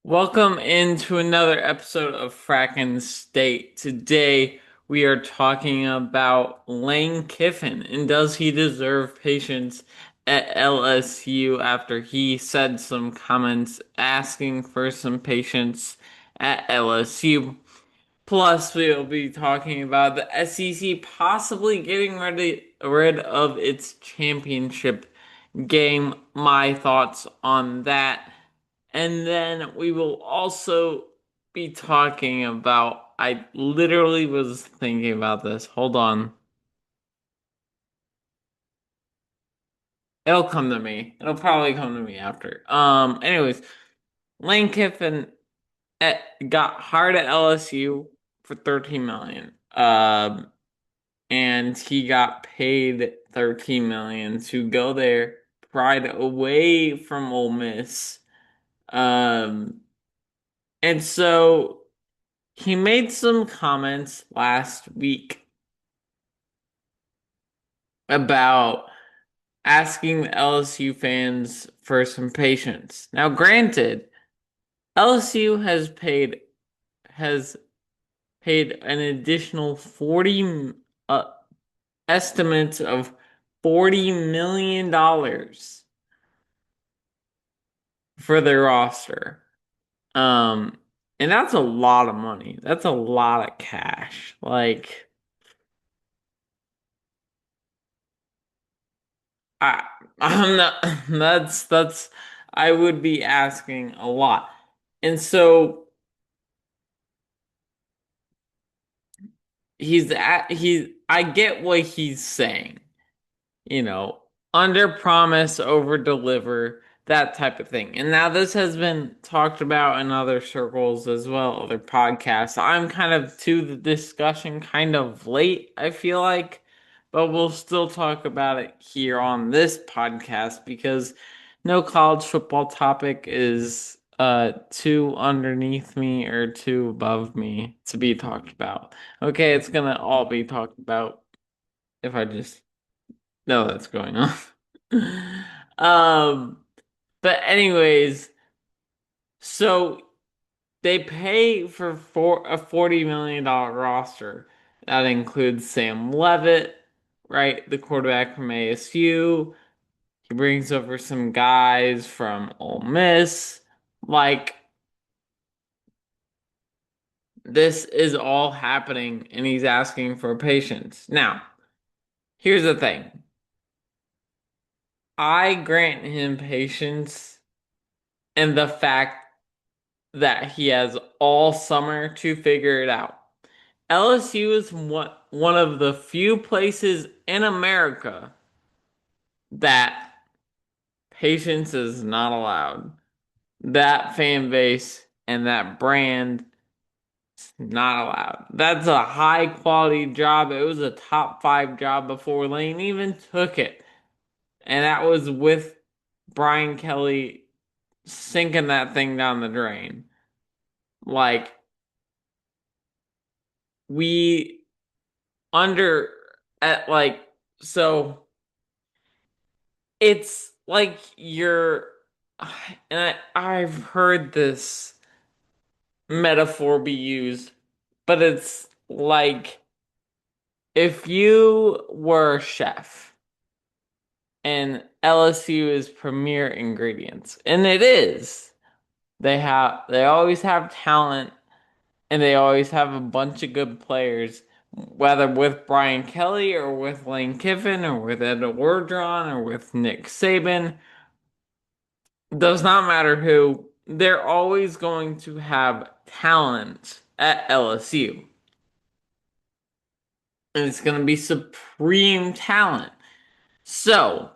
Welcome into another episode of Frackinstate. Today we are talking about Lane Kiffin and does he deserve patience at LSU after he said some comments asking for some patience at LSU. Plus, we'll be talking about the SEC possibly getting rid of its championship game, my thoughts on that. And then we will also be talking about, I literally was thinking about this. Hold on. It'll come to me. It'll probably come to me after. Anyways, Lane Kiffin got hired at LSU for 13 million. And he got paid 13 million to go there, pried away from Ole Miss. Um, and so he made some comments last week about asking the LSU fans for some patience. Now, granted, LSU has paid an additional 40 estimates of $40 million for their roster. Um, and that's a lot of money. That's a lot of cash. Like I I'm not that's I would be asking a lot. And so I get what he's saying. You know, under promise, over deliver, that type of thing. And now this has been talked about in other circles as well, other podcasts. I'm kind of to the discussion kind of late, I feel like, but we'll still talk about it here on this podcast because no college football topic is too underneath me or too above me to be talked about. Okay, it's gonna all be talked about if I just know that's going on. Um, but anyways, so they pay for a $40 million roster. That includes Sam Levitt, right? The quarterback from ASU. He brings over some guys from Ole Miss. Like, this is all happening, and he's asking for patience. Now, here's the thing. I grant him patience and the fact that he has all summer to figure it out. LSU is one of the few places in America that patience is not allowed. That fan base and that brand is not allowed. That's a high quality job. It was a top five job before Lane even took it. And that was with Brian Kelly sinking that thing down the drain. Like, we under at like so it's like you're and I've heard this metaphor be used, but it's like if you were a chef and LSU is premier ingredients, and it is. They always have talent and they always have a bunch of good players, whether with Brian Kelly or with Lane Kiffin or with Ed Orgeron or with Nick Saban. Does not matter who, they're always going to have talent at LSU. And it's going to be supreme talent. So,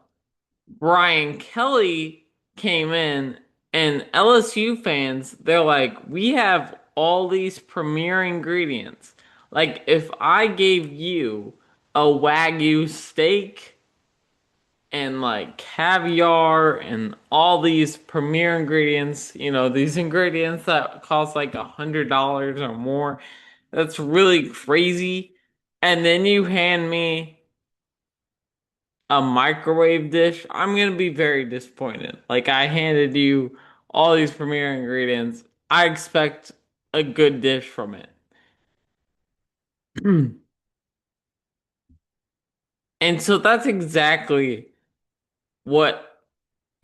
Brian Kelly came in, and LSU fans, they're like, we have all these premier ingredients. Like, if I gave you a Wagyu steak and like caviar and all these premier ingredients, these ingredients that cost like $100 or more, that's really crazy. And then you hand me a microwave dish, I'm gonna be very disappointed. Like I handed you all these premier ingredients I expect a good dish from it. And so that's exactly what,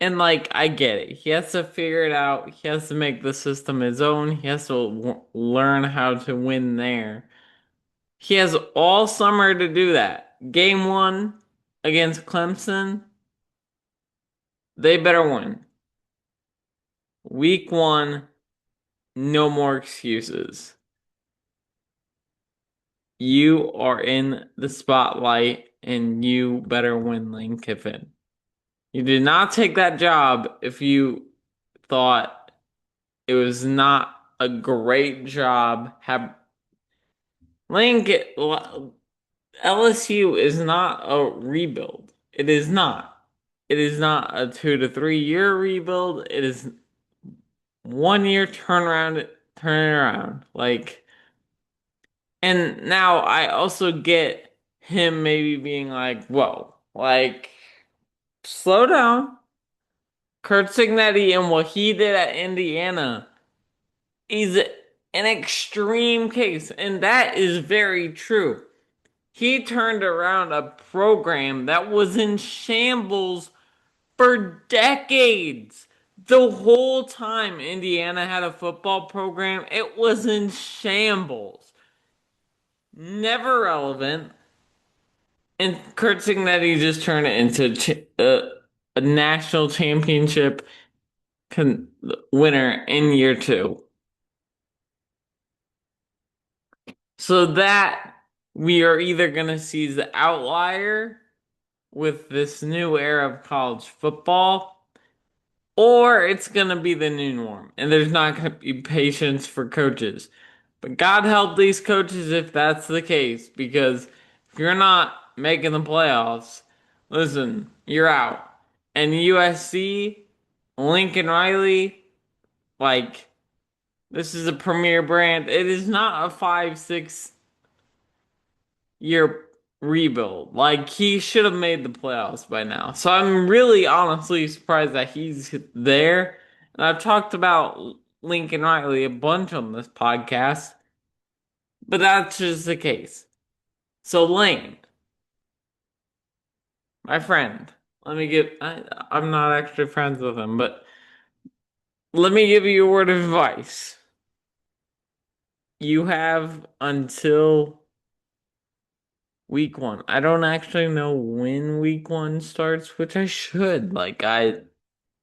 and like, I get it. He has to figure it out. He has to make the system his own. He has to learn how to win there. He has all summer to do that. Game one against Clemson, they better win. Week one, no more excuses. You are in the spotlight and you better win, Lane Kiffin. You did not take that job if you thought it was not a great job. Have Lane LSU is not a rebuild. It is not. It is not a 2 to 3 year rebuild. It is 1 year turnaround, turn it around. Like, and now I also get him maybe being like, whoa, like, slow down. Kurt Signetti and what he did at Indiana is an extreme case, and that is very true. He turned around a program that was in shambles for decades. The whole time Indiana had a football program, it was in shambles. Never relevant. And Kurt Signetti just turned it into a national championship winner in year two. So that we are either going to see the outlier with this new era of college football, or it's going to be the new norm. And there's not going to be patience for coaches. But God help these coaches if that's the case, because if you're not making the playoffs, listen, you're out. And USC, Lincoln Riley, like, this is a premier brand. It is not a 5, 6 year rebuild. Like, he should have made the playoffs by now. So I'm really honestly surprised that he's there. And I've talked about Lincoln Riley a bunch on this podcast, but that's just the case. So Lane, my friend, let me give I'm not actually friends with him, but let me give you a word of advice. You have until week one. I don't actually know when week one starts, which I should. I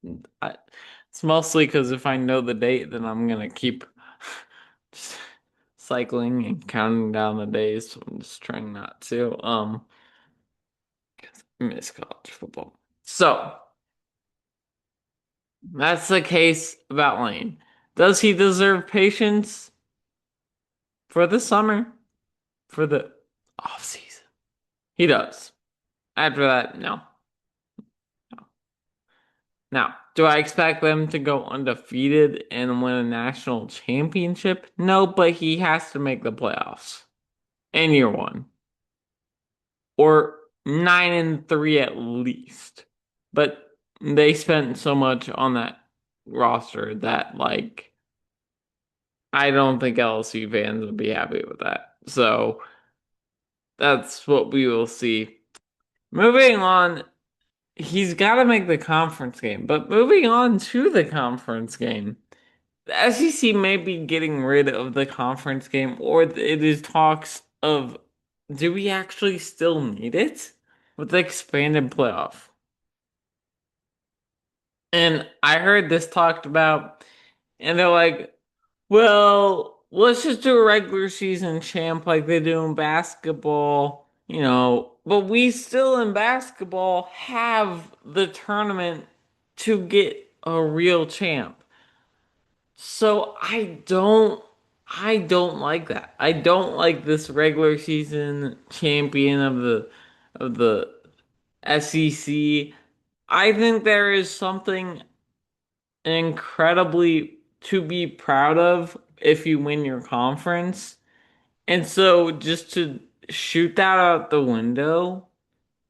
it's mostly because if I know the date, then I'm gonna keep just cycling and counting down the days. So I'm just trying not to. 'Cause I miss college football. So that's the case about Lane. Does he deserve patience for the summer? For the off season? He does. After that, no. Now, do I expect them to go undefeated and win a national championship? No, but he has to make the playoffs in year one, or 9-3 at least. But they spent so much on that roster that, like, I don't think LSU fans would be happy with that. So that's what we will see. Moving on, he's got to make the conference game. But moving on to the conference game, the SEC may be getting rid of the conference game, or it is talks of, do we actually still need it with the expanded playoff? And I heard this talked about, and they're like, well, let's just do a regular season champ like they do in basketball, but we still in basketball have the tournament to get a real champ. So I don't like that. I don't like this regular season champion of the SEC. I think there is something incredibly to be proud of if you win your conference. And so just to shoot that out the window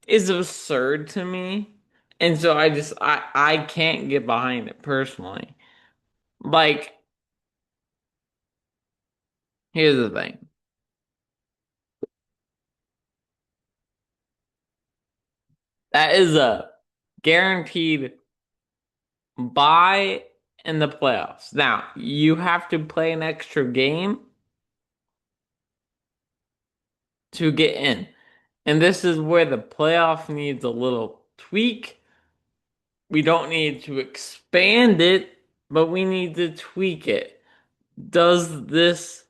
is absurd to me. And so I can't get behind it personally. Like, Here's the thing. That is a guaranteed bye in the playoffs. Now, you have to play an extra game to get in. And this is where the playoff needs a little tweak. We don't need to expand it, but we need to tweak it. Does this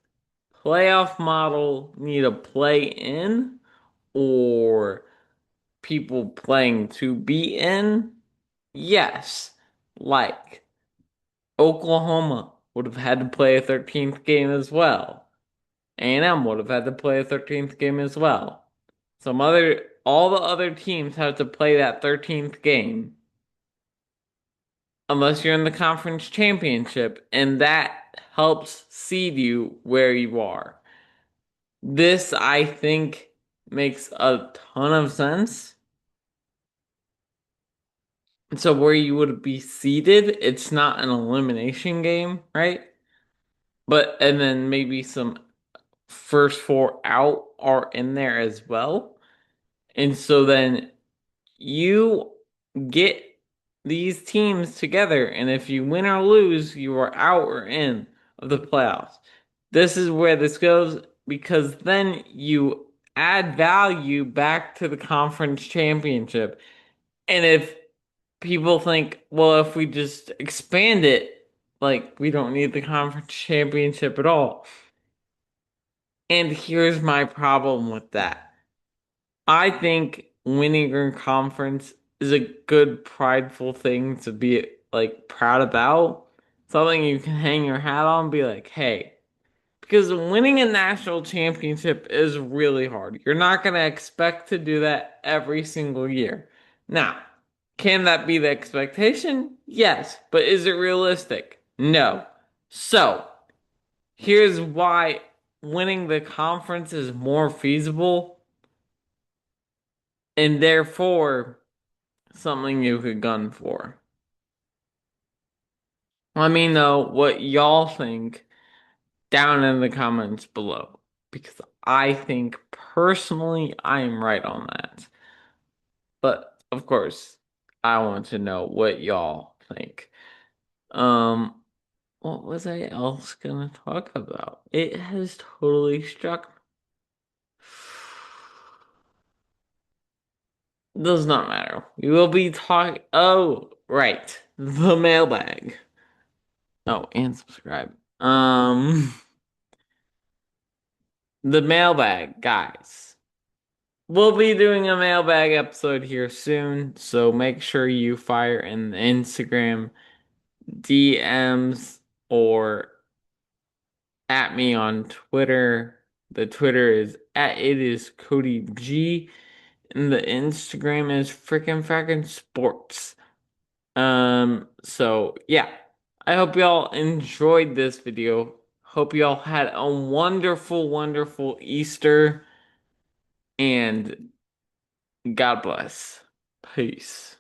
playoff model need a play in or people playing to be in? Yes. Like Oklahoma would have had to play a 13th game as well. A&M would have had to play a 13th game as well. All the other teams have to play that 13th game unless you're in the conference championship, and that helps seed you where you are. This, I think, makes a ton of sense. So where you would be seeded, it's not an elimination game, right? But and then maybe some first four out are in there as well. And so then you get these teams together, and if you win or lose, you are out or in of the playoffs. This is where this goes because then you add value back to the conference championship. And if people think, well, if we just expand it, like we don't need the conference championship at all. And here's my problem with that. I think winning your conference is a good prideful thing to be like proud about. Something you can hang your hat on and be like, hey, because winning a national championship is really hard. You're not going to expect to do that every single year. Now, can that be the expectation? Yes, but is it realistic? No. So, here's why winning the conference is more feasible and therefore something you could gun for. Let me know what y'all think down in the comments below because I think personally I am right on that. But of course, I want to know what y'all think. Um, what was I else gonna talk about? It has totally struck me. Does not matter. We will be talking. Oh, right. The mailbag. Oh, and subscribe. The mailbag, guys. We'll be doing a mailbag episode here soon, so make sure you fire in the Instagram DMs or at me on Twitter. The Twitter is at it is Cody G, and the Instagram is frickin' sports. So yeah, I hope y'all enjoyed this video. Hope y'all had a wonderful, wonderful Easter, and God bless. Peace.